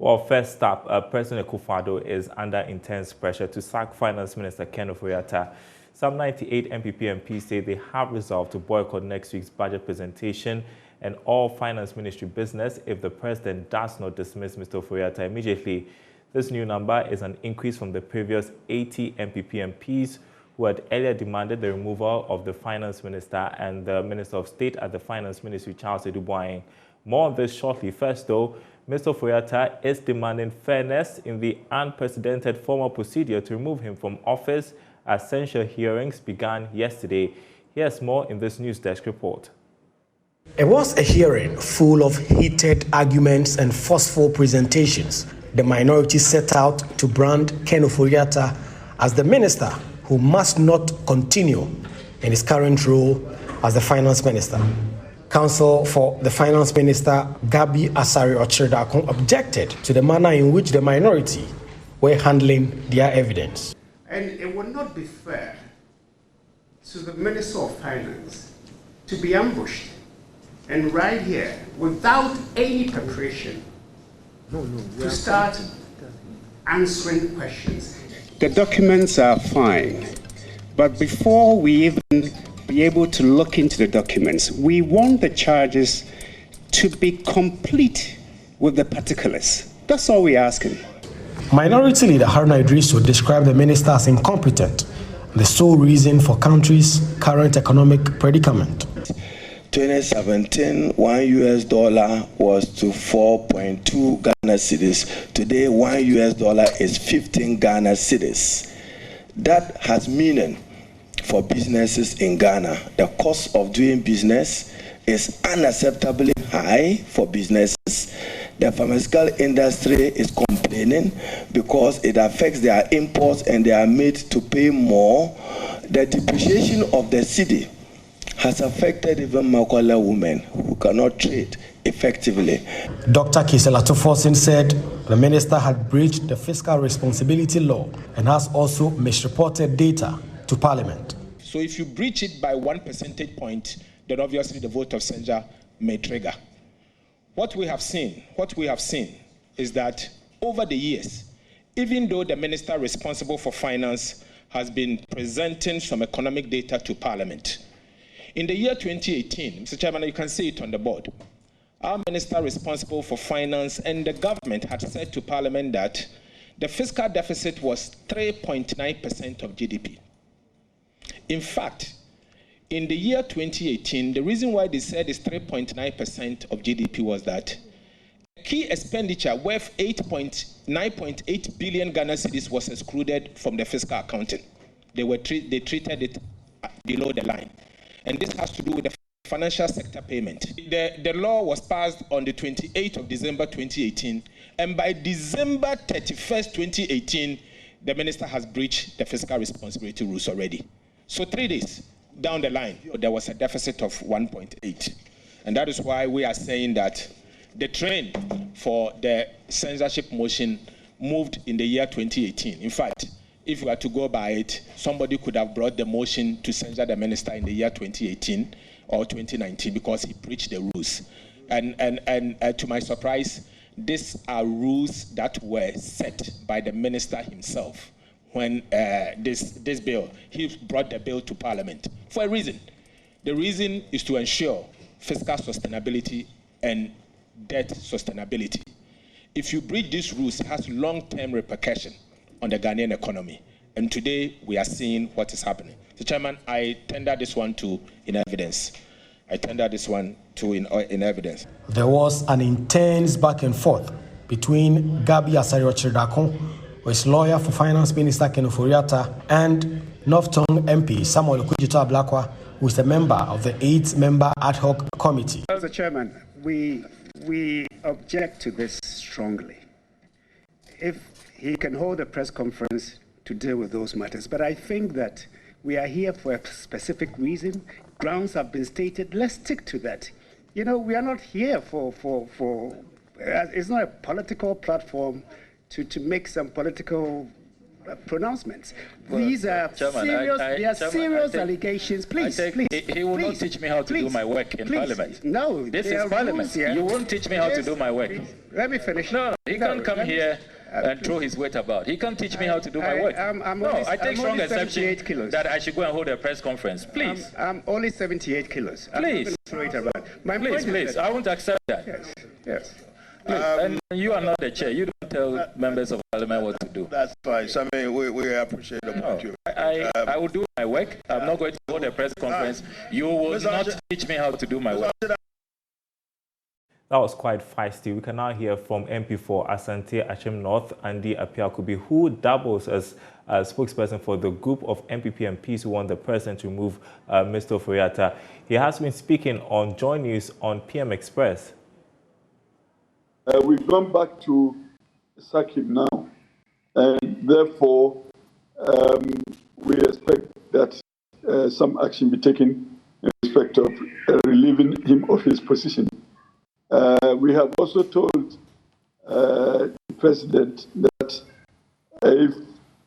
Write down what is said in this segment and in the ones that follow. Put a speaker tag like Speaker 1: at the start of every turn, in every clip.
Speaker 1: Well, first up, President Ofori-Atta is under intense pressure to sack Finance Minister Ofori-Atta. Some 98 MPP MPs say they have resolved to boycott next week's budget presentation and all Finance Ministry business if the President does not dismiss Mr. Ofori-Atta immediately. This new number is an increase from the previous 80 MPP MPs who had earlier demanded the removal of the Finance Minister and the Minister of State at the Finance Ministry, Charles Edubuayin. More on this shortly. First, though, Mr. Ofori-Atta is demanding fairness in the unprecedented formal procedure to remove him from office as censure hearings began yesterday. Here's more in this News Desk report.
Speaker 2: It was a hearing full of heated arguments and forceful presentations. The minority set out to brand Ofori-Atta as the minister who must not continue in his current role as the finance minister. Counsel for the Finance Minister, Gabi Asare-Ochyerdakun, objected to the manner in which the minority were handling their evidence.
Speaker 3: And it would not be fair to the Minister of Finance to be ambushed and right here, without any preparation, to start answering questions. The documents are fine, but before we even be able to look into the documents, we want the charges to be complete with the particulars. That's all we're asking.
Speaker 2: Minority Leader Haruna Idrisu described the minister as incompetent, the sole reason for country's current economic predicament.
Speaker 4: 2017, $1 was to 4.2 Ghana cedis. Today, $1 is 15 Ghana cedis. That has meaning for businesses in Ghana. The cost of doing business is unacceptably high for businesses. The pharmaceutical industry is complaining because it affects their imports and they are made to pay more. The depreciation of the cedi has affected even Makwala women who cannot trade effectively.
Speaker 2: Dr. Kisela Tufosin said the minister had breached the fiscal responsibility law and has also misreported data to Parliament.
Speaker 5: So if you breach it by 1 percentage point, then obviously the vote of censure may trigger. What we have seen is that over the years, even though the minister responsible for finance has been presenting some economic data to Parliament, in the year 2018, Mr. Chairman, you can see it on the board, our minister responsible for finance and the government had said to Parliament that the fiscal deficit was 3.9% of GDP. In fact, in the year 2018, the reason why they said it's 3.9% of GDP was that key expenditure worth 9.8 billion Ghana cedis was excluded from the fiscal accounting. They treated it below the line. And this has to do with the financial sector payment. The law was passed on the 28th of December 2018, and by December 31st, 2018, the minister has breached the fiscal responsibility rules already. So 3 days down the line, there was a deficit of 1.8. And that is why we are saying that the train for the censorship motion moved in the year 2018. In fact, if we were to go by it, somebody could have brought the motion to censure the minister in the year 2018 or 2019 because he breached the rules. And to my surprise, these are rules that were set by the minister himself when this bill, he brought the bill to Parliament for a reason. The reason is to ensure fiscal sustainability and debt sustainability. If you breach these rules, it has long-term repercussion on the Ghanaian economy. And today, we are seeing what is happening. So, Chairman, I tender this one to in evidence.
Speaker 2: There was an intense back and forth between Gabi Asare-Ochyerdakun, who is lawyer for Finance Minister Ofori-Atta, and North Tongue MP Samuel Okudzeto Ablakwa, who is a member of the 8-member ad hoc committee.
Speaker 3: Mr. Chairman, we object to this strongly. If he can hold a press conference to deal with those matters. But I think that we are here for a specific reason. Grounds have been stated. Let's stick to that. You know, we are not here for it's not a political platform to make some political pronouncements.
Speaker 6: Well,
Speaker 3: These are
Speaker 6: Chairman,
Speaker 3: serious allegations. Please, please.
Speaker 6: He will not teach me how to do my work in Parliament.
Speaker 3: No,
Speaker 6: this is Parliament. You won't teach me how to do my work.
Speaker 3: Let me finish.
Speaker 6: No, he can't come here and throw his weight about. He can't teach me how to do my work. I take strong exception that I should go and hold a press conference. Please.
Speaker 3: I'm only 78 kilos.
Speaker 6: Please.
Speaker 3: Throw it about.
Speaker 6: Please. I won't accept that.
Speaker 3: Yes.
Speaker 6: And you are not the chair. You don't tell members of Parliament what to do.
Speaker 7: That's fine. So, I mean, we appreciate it.
Speaker 6: I will do my work. I'm not going to hold a press conference. You will not teach me how to do my work.
Speaker 1: That was quite feisty. We can now hear from MP for Asante Achim North, Andy Apiakubi, who doubles as a spokesperson for the group of MPP MPs who want the president to remove Mr. Ofori-Atta. He has been speaking on JoyNews on PM Express.
Speaker 8: We've gone back to sack him now, and therefore we expect that some action be taken in respect of relieving him of his position. We have also told the president that if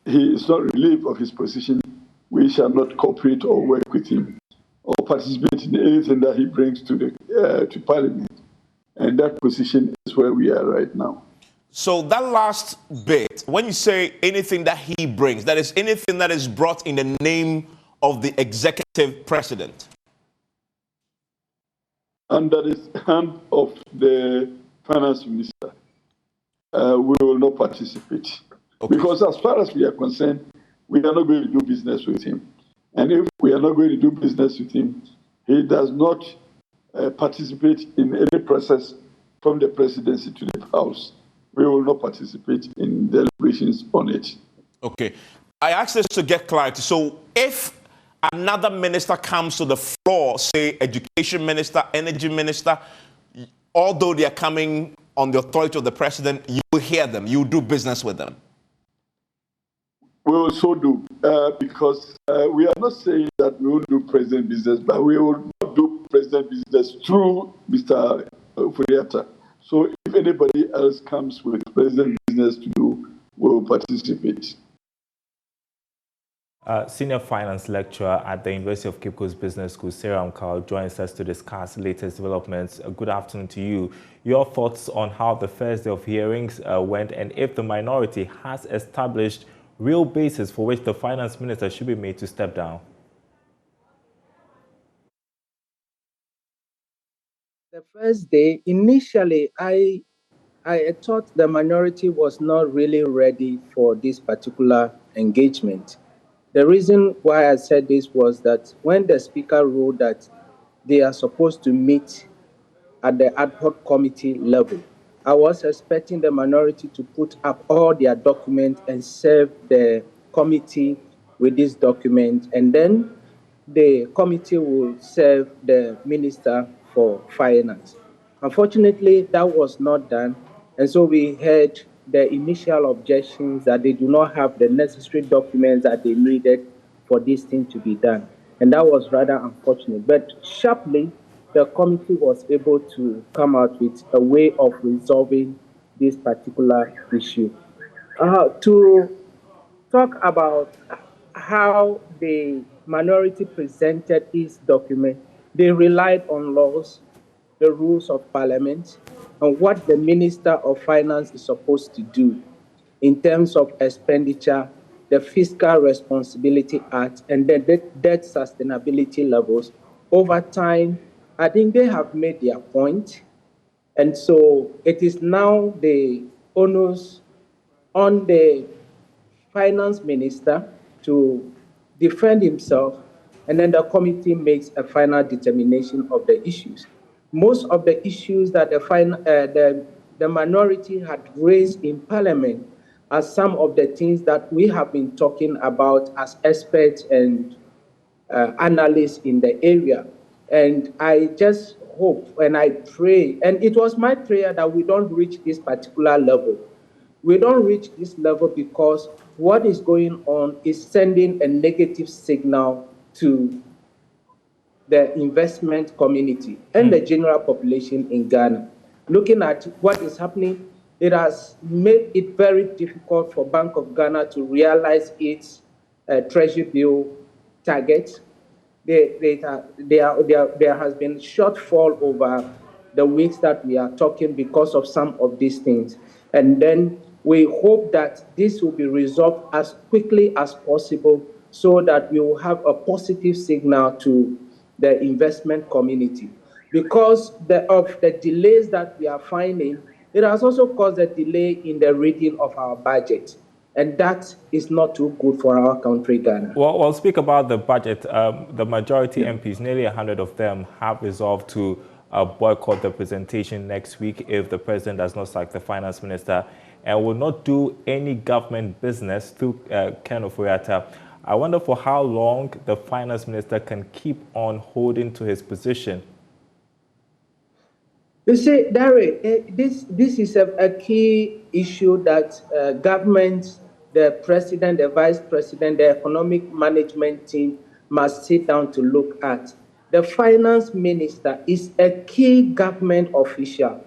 Speaker 8: he is not relieved of his position, we shall not cooperate or work with him or participate in anything that he brings to Parliament. And that position is where we are right now.
Speaker 9: So that last bit, when you say anything that he brings, that is anything that is brought in the name of the executive president?
Speaker 8: Under the hand of the finance minister, we will not participate. Okay. Because as far as we are concerned, we are not going to do business with him. And if we are not going to do business with him, he does not participate in any process from the presidency to the House. We will not participate in deliberations on it. Okay.
Speaker 9: I asked this to get clarity. So if another minister comes to the floor, say education minister, energy minister, although they are coming on the authority of the president, you will hear them, you will do business with them.
Speaker 8: We will so do, because we are not saying that we won't do president business, but we will not do president business through Mr. Ofori-Atta. So if anybody else comes with president business to do, we will participate.
Speaker 1: Senior finance lecturer at the University of Cape Coast Business School, Sarah Mkau, joins us to discuss latest developments. Good afternoon to you. Your thoughts on how the first day of hearings went, and if the minority has established real basis for which the finance minister should be made to step down?
Speaker 10: The first day, initially, I thought the minority was not really ready for this particular engagement. The reason why I said this was that when the speaker ruled that they are supposed to meet at the ad hoc committee level, I was expecting the minority to put up all their documents and serve the committee with this document, and then the committee will serve the Minister for Finance. Unfortunately, that was not done, and so we heard the initial objections that they do not have the necessary documents that they needed for this thing to be done, and that was rather unfortunate. But sharply, the committee was able to come out with a way of resolving this particular issue. To talk about how the minority presented this document, they relied on laws, the rules of Parliament, and what the Minister of Finance is supposed to do in terms of expenditure, the Fiscal Responsibility Act, and the debt sustainability levels. Over time, I think they have made their point, and so it is now the onus on the finance minister to defend himself, and then the committee makes a final determination of the issues. Most of the issues that the minority had raised in Parliament are some of the things that we have been talking about as experts and analysts in the area. And I just hope and I pray, and it was my prayer that we don't reach this particular level. We don't reach this level because what is going on is sending a negative signal to the investment community and the general population in Ghana. Looking at what is happening it has made it very difficult for Bank of Ghana to realize its treasury bill target. There has been shortfall over the weeks that we are talking because of some of these things. And then we hope that this will be resolved as quickly as possible so that we will have a positive signal to the investment community. Because of the delays that we are finding, it has also caused a delay in the reading of our budget. And that is not too good for our country, Ghana.
Speaker 1: Well, we'll speak about the budget. The majority MPs, nearly 100 of them, have resolved to boycott the presentation next week if the president does not sack the finance minister and will not do any government business through Ken Ofori-Atta. I wonder for how long the finance minister can keep on holding to his position.
Speaker 10: You see, Daryl, this is a key issue that government, the president, the vice president, the economic management team must sit down to look at. The finance minister is a key government official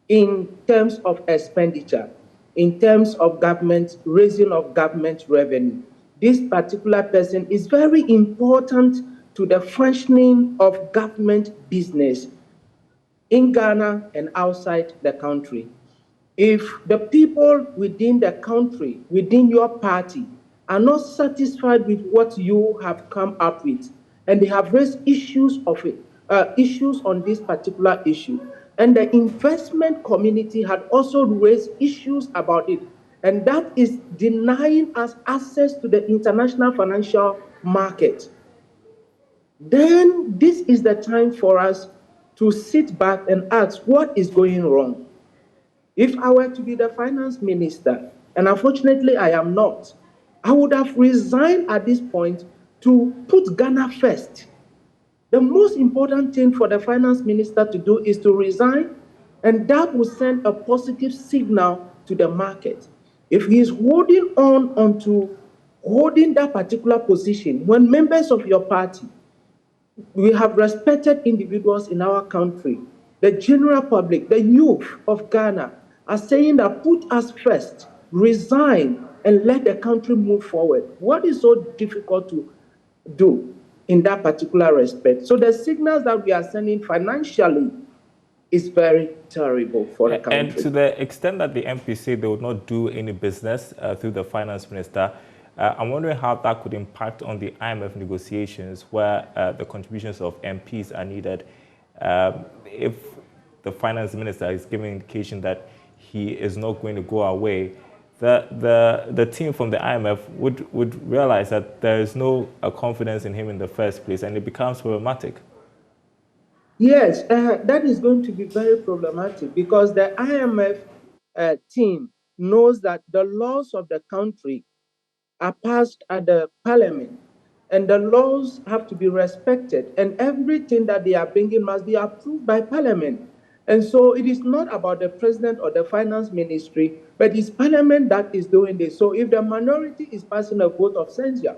Speaker 10: in terms of expenditure, in terms of government, raising of government revenue. This particular person is very important to the functioning of government business in Ghana and outside the country. If the people within the country, within your party, are not satisfied with what you have come up with, and they have raised issues on this particular issue, and the investment community had also raised issues about it, and that is denying us access to the international financial market, then this is the time for us to sit back and ask what is going wrong. If I were to be the finance minister, and unfortunately I am not, I would have resigned at this point to put Ghana first. The most important thing for the finance minister to do is to resign, and that will send a positive signal to the market. If he is holding onto holding that particular position, when members of your party, we have respected individuals in our country, the general public, the youth of Ghana are saying that put us first, resign, and let the country move forward. What is so difficult to do in that particular respect? So the signals that we are sending financially is very terrible for the country.
Speaker 1: And to the extent that the MP say they would not do any business through the finance minister, I'm wondering how that could impact on the IMF negotiations where the contributions of MPs are needed. If the finance minister is giving indication that he is not going to go away, the team from the IMF would realize that there is no confidence in him in the first place, and it becomes problematic.
Speaker 10: Yes, that is going to be very problematic because the IMF team knows that the laws of the country are passed at the parliament, and the laws have to be respected, and everything that they are bringing must be approved by parliament. And so it is not about the president or the finance ministry, but it's parliament that is doing this. So if the minority is passing a vote of censure,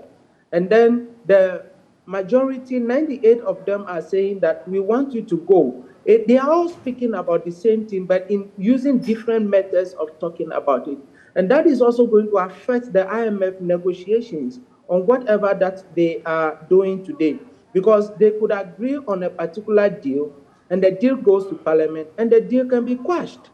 Speaker 10: and then the majority, 98 of them are saying that we want you to go, they are all speaking about the same thing, but in using different methods of talking about it. And that is also going to affect the IMF negotiations on whatever that they are doing today, because they could agree on a particular deal, and the deal goes to parliament, and the deal can be quashed.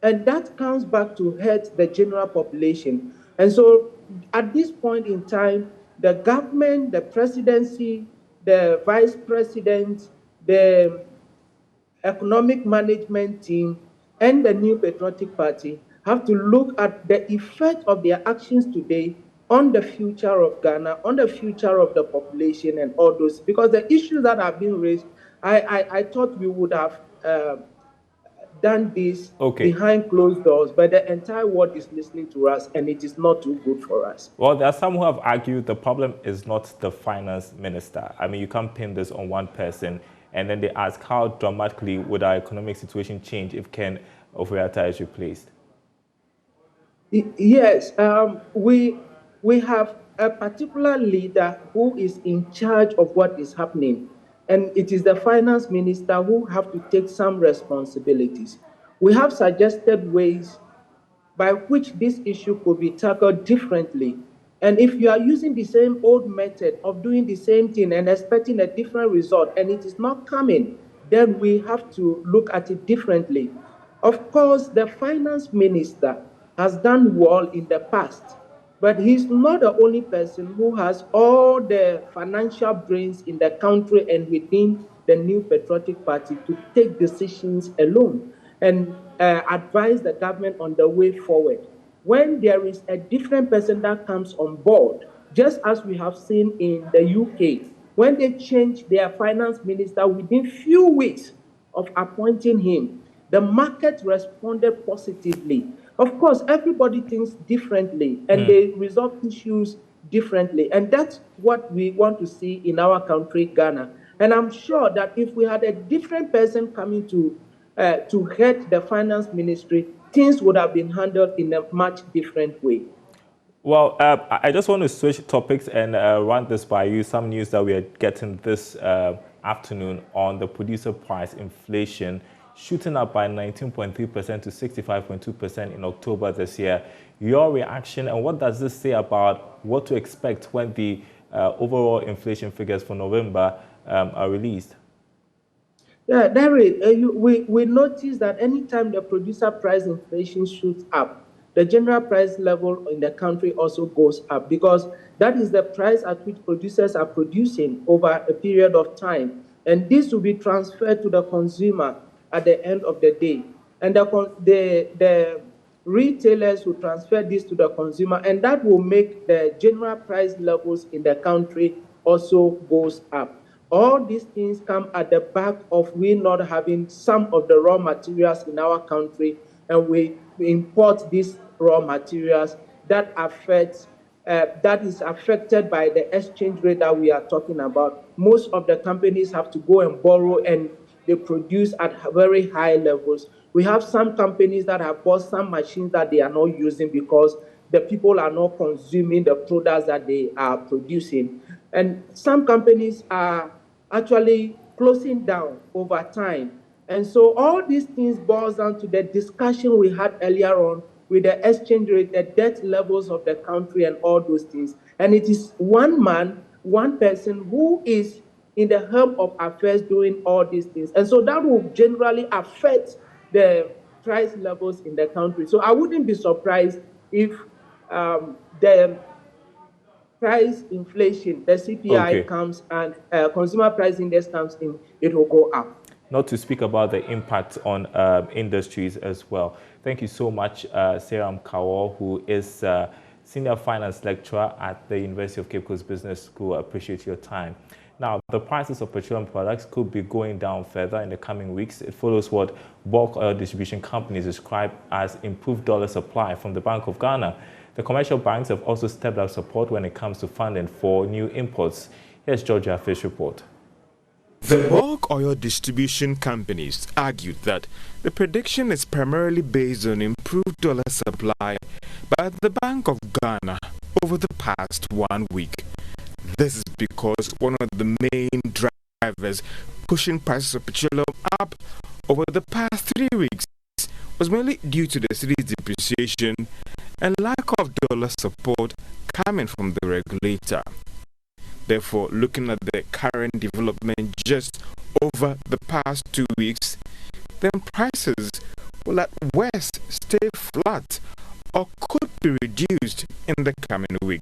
Speaker 10: And that comes back to hurt the general population. And so at this point in time, the government, the presidency, the vice president, the economic management team, and the New Patriotic Party have to look at the effect of their actions today on the future of Ghana, on the future of the population and all those, because the issues that have been raised, I thought we would have done this behind closed doors, but the entire world is listening to us, and it is not too good for us.
Speaker 1: Well, there are some who have argued the problem is not the finance minister. I mean, you can't pin this on one person. And then they ask, how dramatically would our economic situation change if Ken Ofori-Atta is replaced?
Speaker 10: Yes, we have a particular leader who is in charge of what is happening, and it is the finance minister who have to take some responsibilities. We have suggested ways by which this issue could be tackled differently. And if you are using the same old method of doing the same thing and expecting a different result, and it is not coming, then we have to look at it differently. Of course, the finance minister has done well in the past, but he's not the only person who has all the financial brains in the country and within the New Patriotic Party to take decisions alone and advise the government on the way forward. When there is a different person that comes on board, just as we have seen in the UK, when they changed their finance minister within few weeks of appointing him, the market responded positively. Of course, everybody thinks differently and they resolve issues differently. And that's what we want to see in our country, Ghana. And I'm sure that if we had a different person coming to head the finance ministry, things would have been handled in a much different way.
Speaker 1: Well, I just want to switch topics and run this by you. Some news that we are getting this afternoon on the producer price inflation shooting up by 19.3% to 65.2% in October this year. Your reaction, and what does this say about what to expect when the overall inflation figures for November are released?
Speaker 10: Yeah, Daryl, we notice that anytime the producer price inflation shoots up, the general price level in the country also goes up, because that is the price at which producers are producing over a period of time. And this will be transferred to the consumer at the end of the day. And the retailers will transfer this to the consumer, and that will make the general price levels in the country also goes up. All these things come at the back of we not having some of the raw materials in our country, and we import these raw materials that is affected by the exchange rate that we are talking about. Most of the companies have to go and borrow, and they produce at very high levels. We have some companies that have bought some machines that they are not using because the people are not consuming the products that they are producing. And some companies are actually closing down over time. And so all these things boils down to the discussion we had earlier on with the exchange rate, the debt levels of the country, and all those things. And it is one man, one person who is in the helm of affairs doing all these things. And so that will generally affect the price levels in the country. So I wouldn't be surprised if the price inflation, the CPI comes and consumer price index comes in, it will go up.
Speaker 1: Not to speak about the impact on industries as well. Thank you so much, Daryl Kwawu, who is Senior Finance Lecturer at the University of Cape Coast Business School. I appreciate your time. Now, the prices of petroleum products could be going down further in the coming weeks. It follows what bulk oil distribution companies describe as improved dollar supply from the Bank of Ghana. The commercial banks have also stepped up support when it comes to funding for new imports. Here's Georgia Fish report.
Speaker 11: The bulk oil distribution companies argued that the prediction is primarily based on improved dollar supply by the Bank of Ghana over the past 1 week. This is because one of the main drivers pushing prices of petroleum up over the past 3 weeks was mainly due to the cedi's depreciation and lack of dollar support coming from the regulator. Therefore, looking at the current development just over the past 2 weeks, then prices will at worst stay flat or could be reduced in the coming weeks.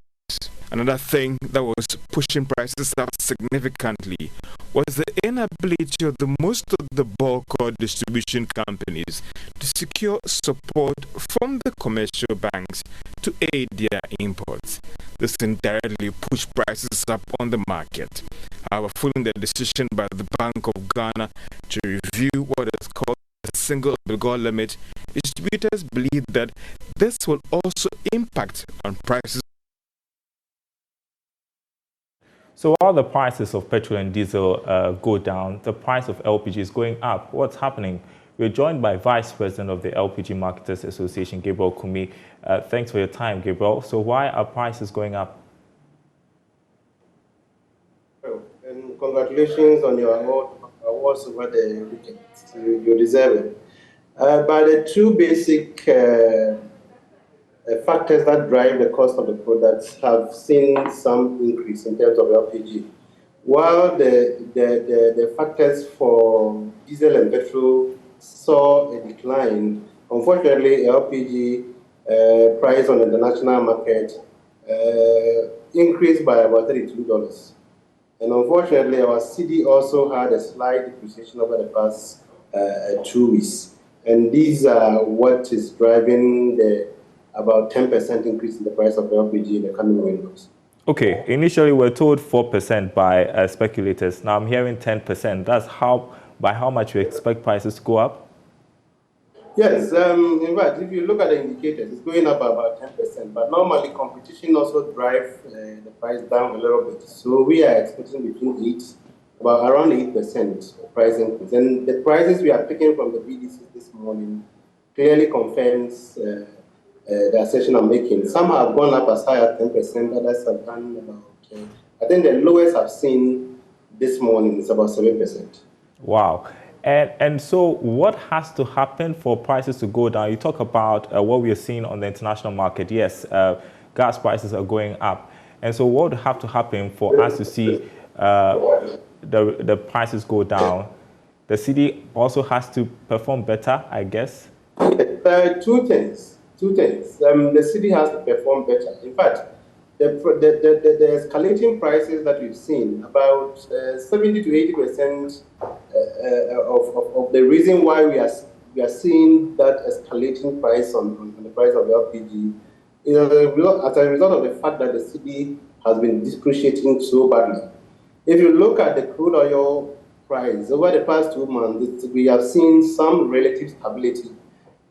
Speaker 11: Another thing that was pushing prices up significantly was the inability of most of the bulk oil distribution companies to secure support from the commercial banks to aid their imports. This indirectly pushed prices up on the market. However, following the decision by the Bank of Ghana to review what is called a single obligor limit, distributors believe that this will also impact on prices.
Speaker 1: So while the prices of petrol and diesel go down, the price of LPG is going up. What's happening? We're joined by Vice President of the LPG Marketers Association, Gabriel Kumi. Thanks for your time, Gabriel. So why are prices going up?
Speaker 12: Well, and congratulations on your awards over the weekend. You deserve it. But the two basic factors that drive the cost of the products have seen some increase in terms of LPG. While the factors for diesel and petrol saw a decline, unfortunately, LPG price on the international market increased by about $32. And unfortunately, our cedi also had a slight depreciation over the past 2 weeks. And these are what is driving the about 10% increase in the price of LPG in the coming windows.
Speaker 1: Okay, initially we're told 4% by speculators. Now I'm hearing 10%. That's by how much you expect prices to go up?
Speaker 12: Yes, in fact, if you look at the indicators, it's going up by about 10%. But normally, competition also drives the price down a little bit. So we are expecting between around 8% price increase. And the prices we are picking from the BDCs this morning clearly confirms the assertion I'm making. Some have gone up as high as 10%, others have done about, I think the lowest I've seen this morning is about 7%.
Speaker 1: Wow. And so what has to happen for prices to go down? You talk about what we are seeing on the international market. Yes, gas prices are going up. And so what would have to happen for us to see the prices go down? The cedi also has to perform better, I guess?
Speaker 12: Two things. The cedi has to perform better. In fact, the escalating prices that we've seen, about 70 to 80% of the reason why we are seeing that escalating price on the price of LPG is as a result of the fact that the cedi has been depreciating so badly. If you look at the crude oil price over the past 2 months, we have seen some relative stability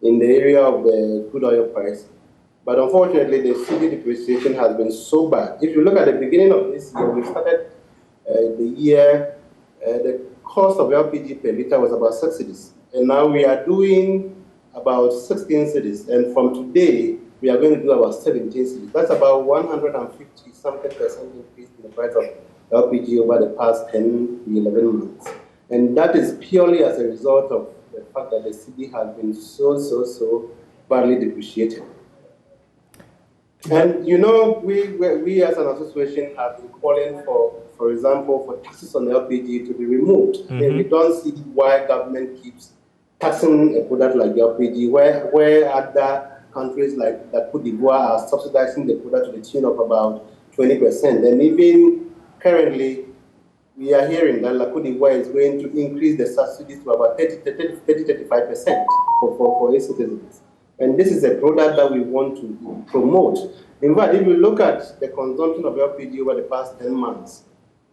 Speaker 12: in the area of the crude oil price. But unfortunately, the cedi depreciation has been so bad. If you look at the beginning of this year, we started the year, the cost of LPG per liter was about 6 cedis. And now we are doing about 16 cedis. And from today, we are going to do about 17 cedis. That's about 150-something percent increase in the price of LPG over the past 10 to 11 months. And that is purely as a result of the fact that the cedi has been so badly depreciated. And you know, we as an association have been calling for example, for taxes on LPG to be removed. Mm-hmm. And we don't see why government keeps taxing a product like LPG, where other countries like Côte d'Ivoire are subsidizing the product to the tune of about 20%. And even currently, we are hearing that Côte d'Ivoire is going to increase the subsidies to about 30-35% for its citizens. And this is a product that we want to promote. In fact, if you look at the consumption of LPG over the past 10 months,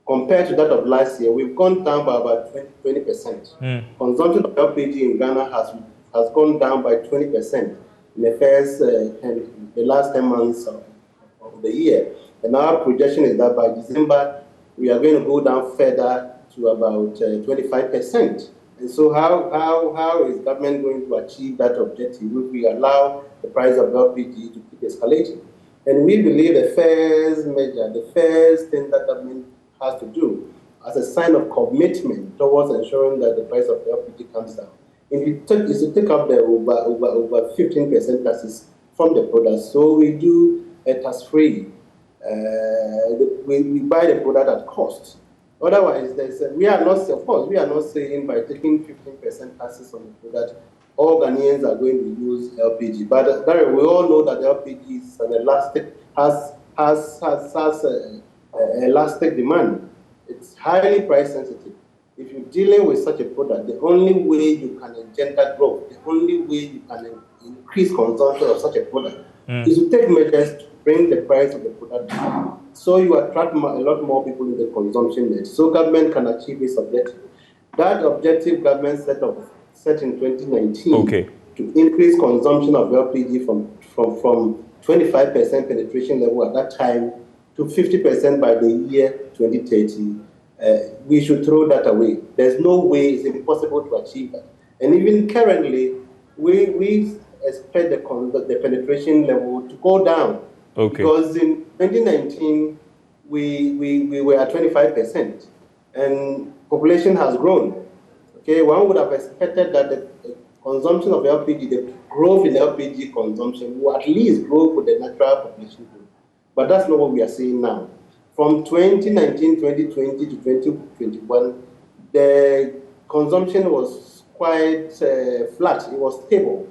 Speaker 12: compared to that of last year, we've gone down by about 20%. Consumption of LPG in Ghana has gone down by 20% in the last 10 months of the year. And our projection is that by December, we are going to go down further to about 25%. And so how is government going to achieve that objective if we allow the price of LPG to keep escalating? And we believe the first thing that government has to do as a sign of commitment towards ensuring that the price of LPG comes down is to take up the over 15% taxes from the product. So we do a tax-free. We buy the product at cost. Otherwise, we are not saying by taking 15% taxes on the product, all Ghanaians are going to use LPG. But Daryl, we all know that LPG is an elastic, has elastic demand. It's highly price sensitive. If you're dealing with such a product, the only way you can engender growth, the only way you can increase consumption of such a product is to take measures to bring the price of the product down. So you attract a lot more people in the consumption net, so government can achieve its objective. That objective government set in 2019 to increase consumption of LPG from 25% penetration level at that time to 50% by the year 2030. We should throw that away. There's no way, it's impossible to achieve that. And even currently, we expect the penetration level to go down. Because in 2019, we were at 25%, and population has grown. One would have expected that consumption of LPG, the growth in LPG consumption will at least grow with the natural population growth. But that's not what we are seeing now. From 2019, 2020 to 2021, the consumption was quite flat. It was stable.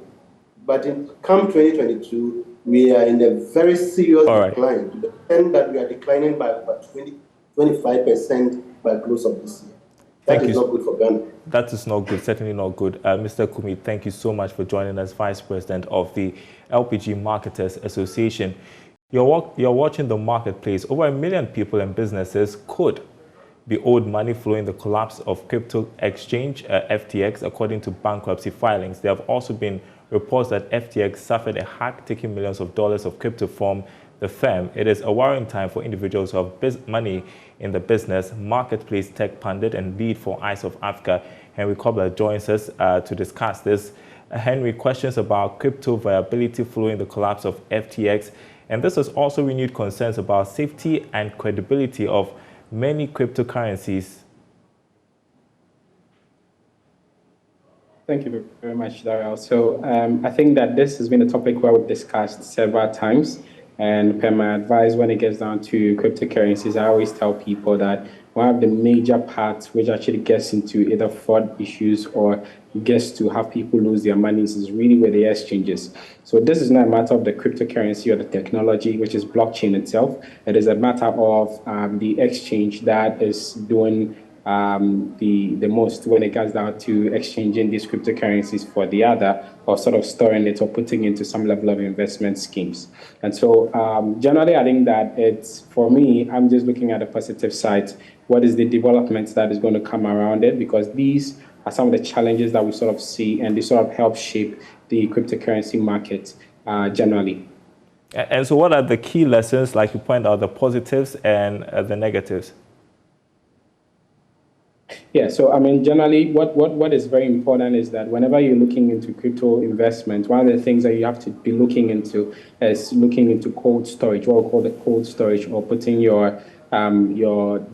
Speaker 12: But come 2022, we are in a very serious decline, to the extent that we are declining by about 25% by close of this year. That is not good for Ghana.
Speaker 1: That is not good, certainly not good. Mr. Kumi, thank you so much for joining us, Vice President of the LPG Marketers Association. You're watching the marketplace. Over 1 million people and businesses could be owed money following the collapse of crypto exchange, FTX, according to bankruptcy filings. There have also been reports that FTX suffered a hack, taking millions of dollars of crypto from the firm. It is a worrying time for individuals who have money in the business. Marketplace tech pundit and lead for Eyes of Africa, Henry Kobler, joins us to discuss this. Henry, questions about crypto viability following the collapse of FTX. And this has also renewed concerns about safety and credibility of many cryptocurrencies.
Speaker 13: Thank you very much, Daryl. So I think that this has been a topic where we've discussed several times. And per my advice, when it gets down to cryptocurrencies, I always tell people that one of the major parts which actually gets into either fraud issues or gets to have people lose their money is really where the exchanges. So this is not a matter of the cryptocurrency or the technology, which is blockchain itself. It is a matter of the exchange that is doing the most when it comes down to exchanging these cryptocurrencies for the other, or sort of storing it or putting into some level of investment schemes. And so generally, I think that it's, for me, I'm just looking at the positive side. What is the developments that is going to come around it? Because these are some of the challenges that we sort of see, and they sort of help shape the cryptocurrency market generally.
Speaker 1: And so what are the key lessons, like you point out, the positives and the negatives?
Speaker 13: Yeah, so I mean, generally, what is very important is that whenever you're looking into crypto investment, one of the things that you have to be looking into is looking into cold storage, what we call the cold storage, or putting your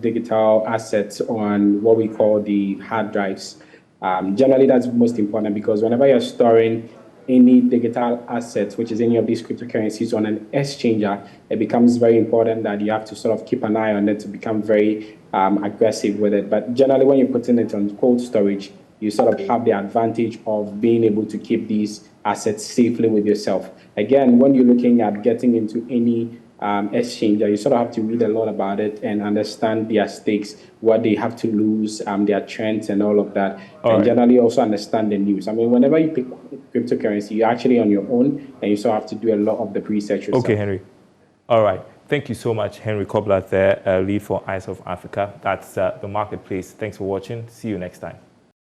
Speaker 13: digital assets on what we call the hard drives. Generally, that's most important, because whenever you're storing any digital assets, which is any of these cryptocurrencies, on an exchanger, it becomes very important that you have to sort of keep an eye on it to become very aggressive with it. But generally, when you're putting it on cold storage, you sort of have the advantage of being able to keep these assets safely with yourself. Again, when you're looking at getting into any exchanger, you sort of have to read a lot about it and understand their stakes, what they have to lose, their trends and all of that. And generally also understand the news. I mean, whenever you pick cryptocurrency, you're actually on your own, and you sort of have to do a lot of the research yourself.
Speaker 1: Okay, Henry. All right. Thank you so much, Henry Kobler there, lead for Eyes of Africa. That's the marketplace. Thanks for watching. See you next time.